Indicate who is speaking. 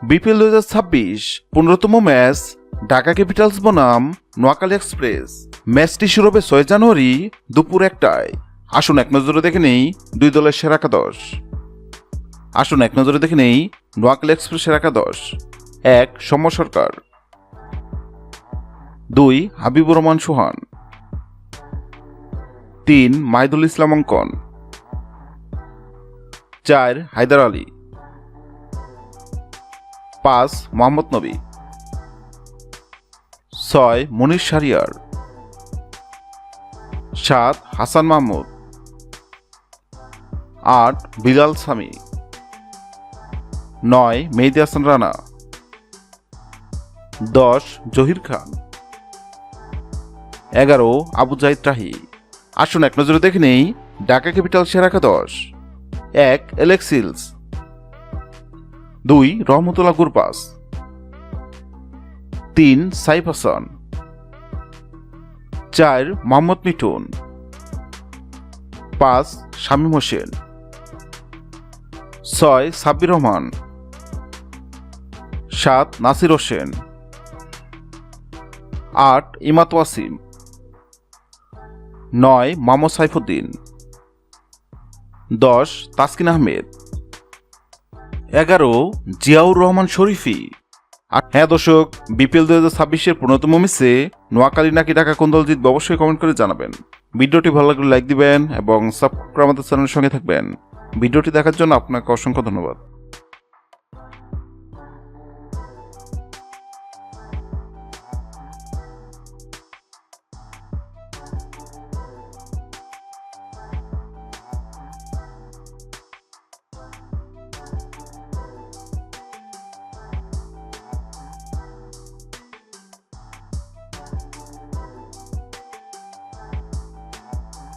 Speaker 1: BPL 2026 15তম match Dhaka Capitals বনাম Noakhali express. ম্যাচটি শুরু হবে 6 জানুয়ারি দুপুর 1টায়। আসুন এক নজরে দেখে নেই দুই দলের সেরা একাদশ। নোয়াখালী এক্সপ্রেসের একাদশ: 1 সৌম্য সরকার, 2 হাবিবুর রহমান সোহান, 3 মাহিদুল ইসলাম অঙ্কন, 4 হায়দার আলী, 5 মোহাম্মদ নবী, 6 মনির শাহরিয়ার, 7 হাসান মাহমুদ, 8 বিলাল সামি, 9 মেহেদী হাসান রানা, 10 জহির খান, 11 আবু জাহিদ রাহি। আসুন এক নজরে দেখে নেই ঢাকা ক্যাপিটালসের একাদশ: 1 এলেক্স হিলস, 2 রহমতুল্লাহ গুরবাজ, 3 সাইফ হাসান, 4 মোহাম্মদ মিঠুন, 5 শামীম হোসেন, 6 সাব্বির রহমান, 7 নাসির হোসেন, 8 ইমাত ওয়াসিম, 9 মোহাম্মদ সাইফুদ্দিন, 10 তাসকিন আহমেদ, 11 জিয়াউর রহমান শরীফি। হ্যাঁ দর্শক, বিপিএল 2026-এর 15তম ম্যাচে নোয়াখালী নাকি ঢাকা কোন দল জিতবে অবশ্যই কমেন্ট করে জানাবেন। ভিডিওটি ভালো লাগলে লাইক দিবেন এবং সাবস্ক্রাইব করে আমাদের চ্যানেলের সঙ্গে থাকবেন। ভিডিওটি দেখার জন্য আপনাকে অসংখ্য ধন্যবাদ।